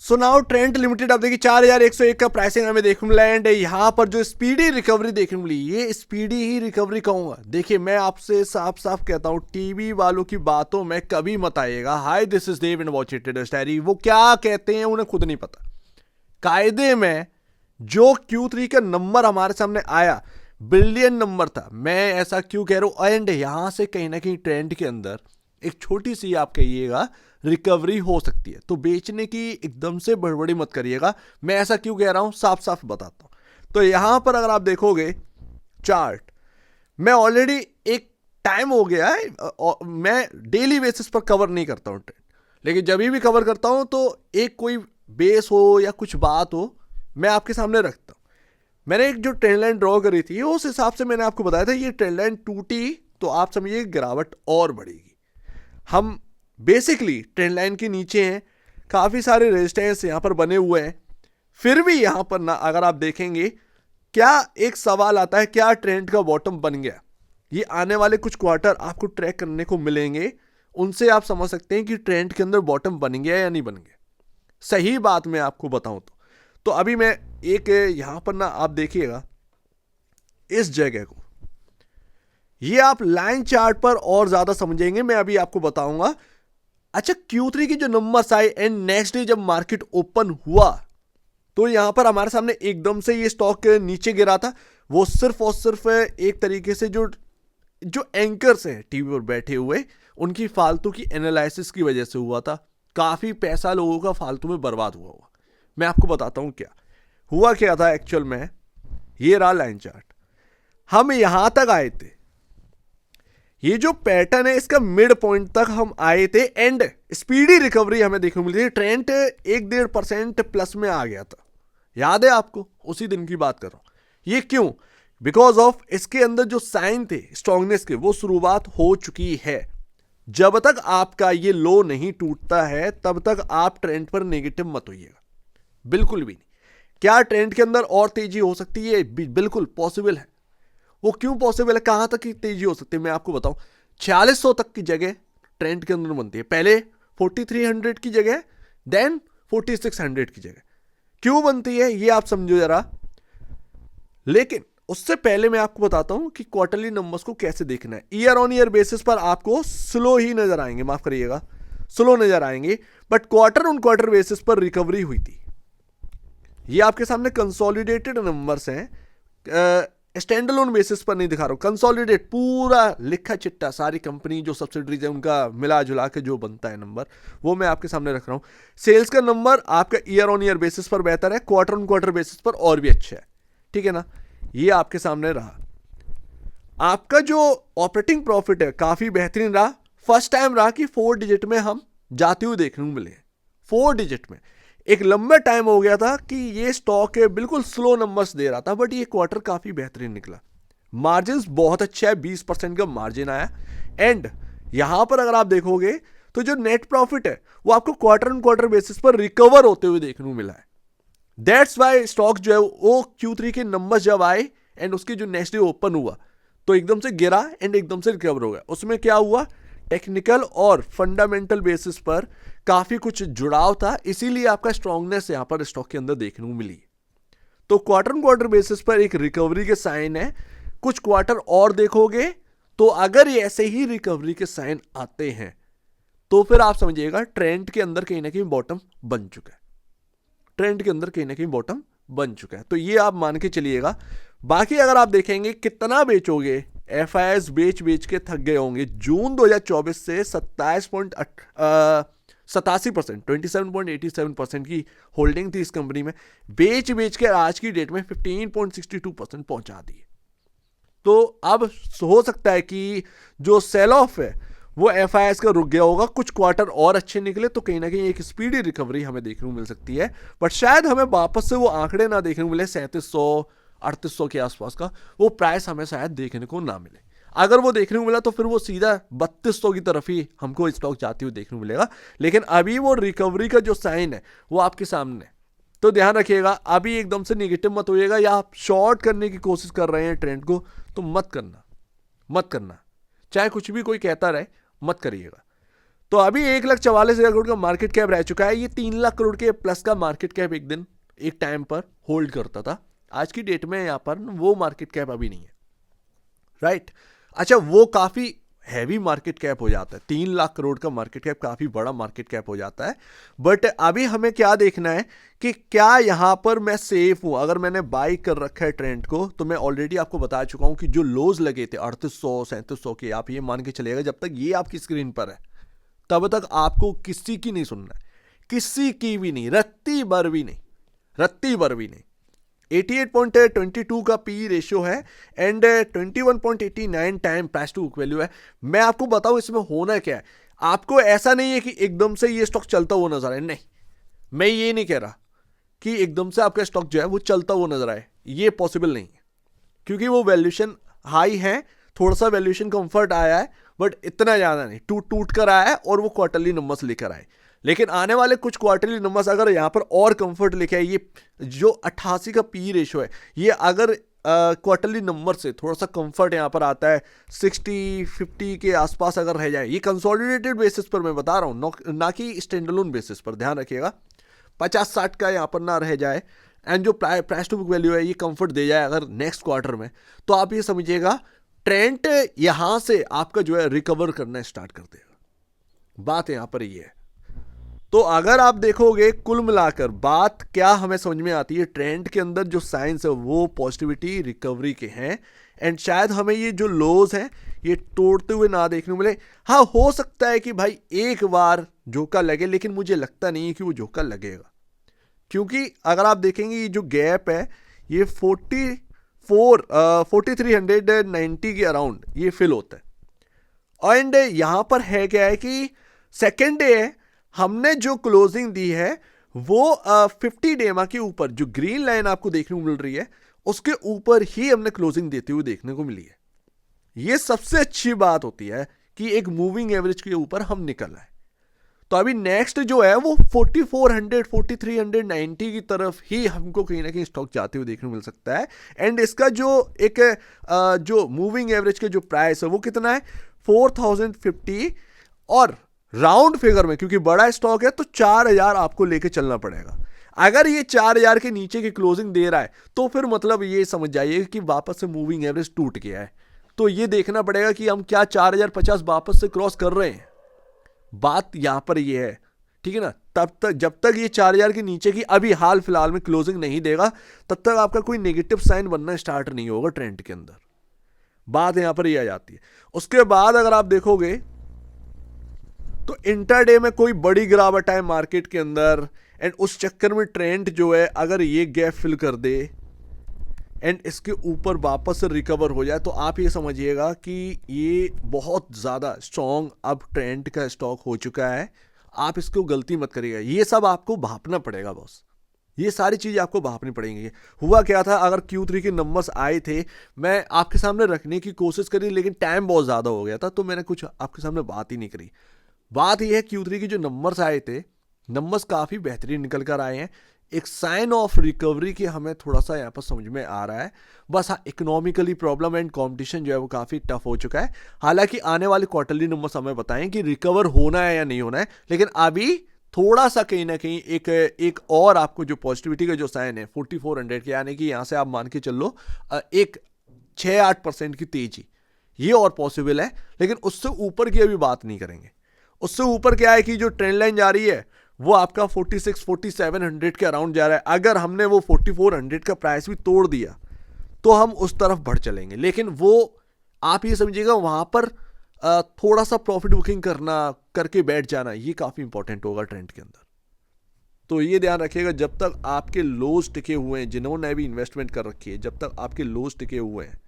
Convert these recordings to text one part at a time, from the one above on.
So now trend limited आप देखिए 4101 का प्राइसिंग हमें देखने मिला एंड यहाँ पर जो स्पीडी रिकवरी देखने मिली, ये स्पीडी ही रिकवरी कहूंगा। देखिए मैं आपसे साफ साफ कहता हूँ, टीवी वालों की बातों में कभी मत आइएगा। Hi this is Dev and watch it traders diary. वो क्या कहते हैं उन्हें खुद नहीं पता। कायदे में जो Q3 का नंबर हमारे सामने आया बिलियन नंबर था। मैं ऐसा क्यों कह रहा हूं, एंड यहां से कहीं ना कहीं ट्रेंड के अंदर एक छोटी सी आप कहिएगा रिकवरी हो सकती है, तो बेचने की एकदम से बड़बड़ी मत करिएगा। मैं ऐसा क्यों कह रहा हूं साफ साफ बताता हूं। तो यहां पर अगर आप देखोगे चार्ट, मैं ऑलरेडी एक टाइम हो गया है, मैं डेली बेसिस पर कवर नहीं करता हूं ट्रेंड, लेकिन जब भी कवर करता हूं तो एक कोई बेस हो या कुछ बात हो मैं आपके सामने रखता हूं। मैंने एक जो ट्रेंड लाइन ड्रॉ करी थी उस हिसाब से मैंने आपको बताया था, ये ट्रेंड लाइन टूटी तो आप समझिए गिरावट और बढ़ेगी। हम बेसिकली ट्रेंड लाइन के नीचे हैं, काफ़ी सारे रेजिस्टेंस यहाँ पर बने हुए हैं, फिर भी यहाँ पर ना अगर आप देखेंगे क्या एक सवाल आता है, क्या ट्रेंड का बॉटम बन गया। ये आने वाले कुछ क्वार्टर आपको ट्रैक करने को मिलेंगे, उनसे आप समझ सकते हैं कि ट्रेंड के अंदर बॉटम बन गया या नहीं बन गया। सही बात मैं आपको बताऊं तो अभी मैं एक यहां पर ना आप देखिएगा इस जगह को, ये आप लाइन चार्ट पर और ज्यादा समझेंगे, मैं अभी आपको बताऊंगा। अच्छा Q3 की जो नंबर्स आए एंड नेक्स्ट डे जब मार्केट ओपन हुआ तो यहां पर हमारे सामने एकदम से ये स्टॉक नीचे गिरा था। वो सिर्फ और सिर्फ एक तरीके से जो जो एंकर्स हैं टीवी पर बैठे हुए उनकी फालतू की एनालिसिस की वजह से हुआ था। काफी पैसा लोगों का फालतू में बर्बाद हुआ हुआ। मैं आपको बताता हूं क्या हुआ, क्या था एक्चुअल में। ये रहा लाइन चार्ट, हम यहां तक आए थे, ये जो पैटर्न है इसका मिड पॉइंट तक हम आए थे एंड स्पीडी रिकवरी हमें देखने को मिली थी। ट्रेंड 1-1.5% प्लस में आ गया था, याद है आपको, उसी दिन की बात कर रहा हूं। ये क्यों? बिकॉज ऑफ इसके अंदर जो साइन थे स्ट्रांगनेस के वो शुरुआत हो चुकी है। जब तक आपका ये लो नहीं टूटता है तब तक आप ट्रेंड पर नेगेटिव मत होइएगा, बिल्कुल भी नहीं। क्या ट्रेंड के अंदर और तेजी हो सकती है? बिल्कुल पॉसिबल है। वो क्यों पॉसिबल है, कहां तक की तेजी हो सकती है मैं आपको बताऊं। 4600 तक की जगह ट्रेंड के अंदर बनती है, पहले 4300 की जगह, देन 4600 की जगह। क्यों बनती है ये आप समझो जरा। लेकिन उससे पहले मैं आपको बताता हूं कि क्वार्टरली नंबर्स को कैसे देखना है। ईयर ऑन ईयर बेसिस पर आपको स्लो ही नजर आएंगे, माफ करिएगा स्लो नजर आएंगे, but quarter on quarter basis पर रिकवरी हुई थी। ये आपके सामने कंसोलिडेटेड नंबर्स हैं, स्टैंड अलोन बेसिस पर नहीं दिखा रहा हूं, कंसोलिडेट पूरा लिखा चिट्टा सारी कंपनी जो सब्सिडरीज है उनका मिला जुला के जो बनता है नंबर, वो मैं आपके सामने रख रहा हूं। सेल्स का नंबर आपका ईयर ऑन ईयर बेसिस पर बेहतर है, क्वार्टर ऑन क्वार्टर बेसिस पर और भी अच्छा है, ठीक है ना। ये आपके सामने रहा। आपका जो ऑपरेटिंग प्रॉफिट है काफी बेहतरीन रहा, फर्स्ट टाइम रहा कि 4 डिजिट में हम जाते हुए देखने को मिले। 4 डिजिट में एक लंबा टाइम हो गया था कि ये स्टॉक बिल्कुल स्लो नंबर्स दे रहा था, बट ये क्वार्टर काफी बेहतरीन निकला। मार्जिन बहुत अच्छा है, 20% का मार्जिन आया एंड यहां पर अगर आप देखोगे तो जो नेट प्रॉफिट है वो आपको क्वार्टर ऑन क्वार्टर बेसिस पर रिकवर होते हुए देखने को मिला है। दैट्स वाई स्टॉक जो है वो Q3 के नंबर जब आए एंड उसके जो नेक्स्ट डे ओपन हुआ तो एकदम से गिरा एंड एकदम से रिकवर हो गया। उसमें क्या हुआ, टेक्निकल और फंडामेंटल बेसिस पर काफी कुछ जुड़ाव था, इसीलिए आपका स्ट्रांगनेस यहां पर स्टॉक के अंदर देखने को मिली। तो क्वार्टर ऑन क्वार्टर बेसिस पर एक रिकवरी के साइन है। कुछ क्वार्टर और देखोगे तो अगर ये ऐसे ही रिकवरी के साइन आते हैं तो फिर आप समझिएगा ट्रेंड के अंदर कहीं ना कहीं बॉटम बन चुका है, ट्रेंड के अंदर कहीं ना कहीं बॉटम बन चुका है। तो ये आप मान के चलिएगा। बाकी अगर आप देखेंगे कितना बेचोगे, FIS बेच बेच के थक गए होंगे। जून 2024 से 27.87% 27.87% की होल्डिंग थी इस कंपनी में, बेच बेच के आज की डेट में 15.62% पहुंचा दी। तो अब हो सकता है कि जो सेल ऑफ है वो FIS का रुक गया होगा, कुछ क्वार्टर और अच्छे निकले तो कहीं ना कहीं एक स्पीडी रिकवरी हमें देखने को मिल सकती है। बट शायद हमें वापस से वो आंकड़े ना देखने को मिले 3700-3800 के आसपास का, वो प्राइस हमें शायद देखने को ना मिले। अगर वो देखने को मिला तो फिर वो सीधा 3200 की तरफ ही हमको स्टॉक जाते हुए देखने को मिलेगा। लेकिन अभी वो रिकवरी का जो साइन है वो आपके सामने, तो ध्यान रखिएगा। अभी एकदम से निगेटिव मत होइएगा, या आप शॉर्ट करने की कोशिश कर रहे हैं ट्रेंड को तो मत करना, मत करना। चाहे कुछ भी कोई कहता रहे मत करिएगा। तो अभी 1,44,000 करोड़ का मार्केट कैप रह चुका है। ये 3 लाख करोड़ के प्लस का मार्केट कैप एक दिन एक टाइम पर होल्ड करता था। आज की डेट में यहाँ पर वो मार्केट कैप अभी नहीं है, राइट। अच्छा, वो काफी हैवी मार्केट कैप हो जाता है, 3 लाख करोड़ का मार्केट कैप काफी बड़ा मार्केट कैप हो जाता है। बट अभी हमें क्या देखना है कि क्या यहां पर मैं सेफ हूं। अगर मैंने बाई कर रखा है ट्रेंड को, तो मैं ऑलरेडी आपको बता चुका हूं कि जो लोज लगे थे 3800 3700 के, आप ये मान के चलेगा जब तक ये आपकी स्क्रीन पर है तब तक आपको किसी की नहीं सुनना है, किसी की भी नहीं, रत्ती भर भी नहीं, रत्ती भर भी नहीं। 88.22 का पी रेशियो है and 21.89 time price to book value है। मैं आपको बताऊं इसमें होना क्या है। आपको ऐसा नहीं है कि एकदम से ये स्टॉक चलता हुआ नजर आए, नहीं, मैं ये नहीं कह रहा कि एकदम से आपका स्टॉक जो है वो चलता हुआ नजर आए, ये पॉसिबल नहीं है, क्योंकि वो वैल्यूएशन हाई है, थोड़ा सा वैल्यूएशन कंफर्ट आया है, बट इतना ज्यादा नहीं, टूट कर आया है और वो क्वार्टरली नंबर्स लेकर आए। लेकिन आने वाले कुछ क्वार्टरली नंबर्स अगर यहां पर और कंफर्ट लेके आए, ये जो 88 का पी रेशियो है, ये अगर क्वार्टरली नंबर से थोड़ा सा कंफर्ट यहां पर आता है 60-50 के आसपास अगर रह जाए, ये कंसोलिडेटेड बेसिस पर मैं बता रहा हूं, ना कि स्टैंडअलोन बेसिस पर, ध्यान रखिएगा, 50-60 का यहां पर ना रह जाए एंड जो प्राइस टू बुक वैल्यू है ये कंफर्ट दे जाए अगर नेक्स्ट क्वार्टर में, तो आप ये समझिएगा ट्रेंड यहां से आपका जो है रिकवर करना स्टार्ट कर देगा। बात यहां पर ये है। तो अगर आप देखोगे कुल मिलाकर बात क्या हमें समझ में आती है, ट्रेंड के अंदर जो साइंस है वो पॉजिटिविटी रिकवरी के हैं एंड शायद हमें ये जो लोज हैं ये तोड़ते हुए ना देखने को मिले। हाँ, हो सकता है कि भाई एक बार झोंका लगे, लेकिन मुझे लगता नहीं है कि वो झोंका लगेगा, क्योंकि अगर आप देखेंगे ये जो गैप है ये 4390 के अराउंड ये फिल होता है। एंड यहां पर है क्या है कि सेकेंड डे है, हमने जो क्लोजिंग दी है वो 50 डेमा के ऊपर, जो ग्रीन लाइन आपको देखने को मिल रही है उसके ऊपर ही हमने क्लोजिंग देते हुए देखने को मिली है। ये सबसे अच्छी बात होती है कि एक मूविंग एवरेज के ऊपर हम निकल आए। तो अभी नेक्स्ट जो है वो 4400 4390 की तरफ ही हमको कहीं ना कहीं स्टॉक जाते हुए देखने को मिल सकता है। एंड इसका जो एक जो मूविंग एवरेज के जो प्राइस है वो कितना है 4050, और राउंड फिगर में क्योंकि बड़ा स्टॉक है तो 4000 आपको लेके चलना पड़ेगा। अगर ये 4000 के नीचे की क्लोजिंग दे रहा है तो फिर मतलब ये समझ जाइए कि वापस से मूविंग एवरेज टूट गया है। तो ये देखना पड़ेगा कि हम क्या 4050 वापस से क्रॉस कर रहे हैं। बात यहां पर ये है, ठीक है ना। तब तक जब तक ये 4000 के नीचे की अभी हाल फिलहाल में क्लोजिंग नहीं देगा तब तक आपका कोई नेगेटिव साइन बनना स्टार्ट नहीं होगा ट्रेंड के अंदर। बात यहां पर ये आ जाती है। उसके बाद अगर आप देखोगे तो इंटरडे में कोई बड़ी गिरावट है मार्केट के अंदर एंड उस चक्कर में ट्रेंड जो है अगर ये गैप फिल कर दे एंड इसके ऊपर वापस से रिकवर हो जाए तो आप ये समझिएगा कि ये बहुत ज़्यादा स्ट्रॉन्ग अब ट्रेंड का स्टॉक हो चुका है। आप इसको गलती मत करिएगा, ये सब आपको भापना पड़ेगा बॉस, ये सारी चीज़ आपको भापनी पड़ेंगी। हुआ क्या था, अगर Q3 के नंबर्स आए थे मैं आपके सामने रखने की कोशिश करी, लेकिन टाइम बहुत ज़्यादा हो गया था तो मैंने कुछ आपके सामने बात ही नहीं करी। बात यह है Q3 के जो नंबर्स आए थे, नंबर्स काफ़ी बेहतरीन निकल कर आए हैं। एक साइन ऑफ रिकवरी की हमें थोड़ा सा यहाँ पर समझ में आ रहा है। बस हाँ, इकोनॉमिकली प्रॉब्लम एंड कंपटीशन जो है वो काफ़ी टफ हो चुका है। हालांकि आने वाले क्वार्टरली नंबर्स हमें बताएं कि रिकवर होना है या नहीं होना है, लेकिन अभी थोड़ा सा कहीं ना कहीं एक और आपको जो पॉजिटिविटी का जो साइन है 4400 के, यानी कि यहाँ से आप मान के चल लो एक 6-8% की तेजी, ये और पॉसिबल है। लेकिन उससे ऊपर की अभी बात नहीं करेंगे। उससे ऊपर क्या है कि जो ट्रेंड लाइन जा रही है वो आपका 46-4700 के अराउंड जा रहा है। अगर हमने वो 4400 का प्राइस भी तोड़ दिया तो हम उस तरफ बढ़ चलेंगे, लेकिन वो आप ये समझिएगा वहां पर थोड़ा सा प्रॉफिट बुकिंग करके बैठ जाना ये काफी इंपॉर्टेंट होगा ट्रेंड के अंदर। तो ये ध्यान रखिएगा, जब तक आपके लोज टिके हुए हैं, जिन्होंने भी इन्वेस्टमेंट कर रखी है, जब तक आपके लोज टिके हुए हैं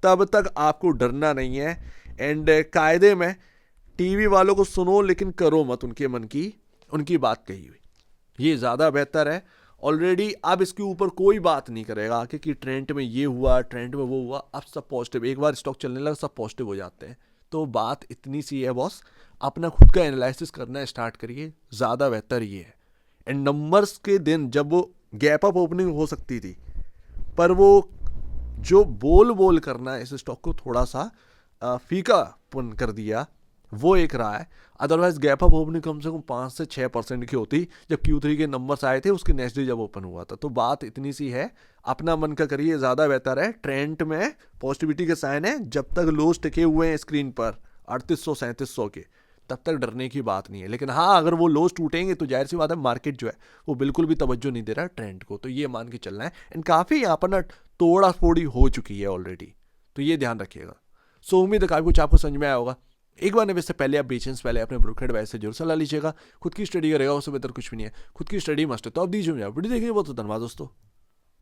तब तक आपको डरना नहीं है। एंड कायदे में टीवी वालों को सुनो लेकिन करो मत उनकी बात कही हुई, ये ज़्यादा बेहतर है। ऑलरेडी अब इसके ऊपर कोई बात नहीं करेगा आके कि ट्रेंड में ये हुआ, ट्रेंड में वो हुआ। अब सब पॉजिटिव, एक बार स्टॉक चलने लगा सब पॉजिटिव हो जाते हैं। तो बात इतनी सी है बॉस, अपना खुद का एनालिसिस करना स्टार्ट करिए, ज़्यादा बेहतर ये है। एंड नंबर्स के दिन जब वो गैप अप ओपनिंग हो सकती थी, पर वो जो बोल करना इस स्टॉक को थोड़ा सा फीकापन कर दिया, वो एक रहा है। अदरवाइज गैप अप ओपनिंग कम से कम 5 से 6% की होती जब Q3 के नंबर्स आए थे उसके नेक्स्ट डे जब ओपन हुआ था। तो बात इतनी सी है, अपना मन का करिए, ज़्यादा बेहतर है। ट्रेंड में पॉजिटिविटी के साइन है, जब तक लोज टिके हुए हैं स्क्रीन पर 3800 3700 के, तब तक डरने की बात नहीं है। लेकिन हाँ, अगर वो लोज टूटेंगे तो जाहिर सी बात है मार्केट जो है वो बिल्कुल भी तवज्जो नहीं दे रहा ट्रेंड को, तो ये मान के चलना है। एंड काफ़ी यहाँ पर ना तोड़ा फोड़ी हो चुकी है ऑलरेडी, तो ये ध्यान रखिएगा। सो उम्मीद है काफ़ी कुछ आपको समझ में आया होगा। एक बार निवेश से पहले आप बेचने से पहले अपने ब्रोकर एडवाइस से जरूर सलाह लीजिएगा। खुद की स्टडी करेगा उससे बेहतर कुछ भी नहीं है, खुद की स्टडी मस्ट है। तो अब दीजिए मुझे वीडियो देखिए, बहुत धन्यवाद दोस्तों।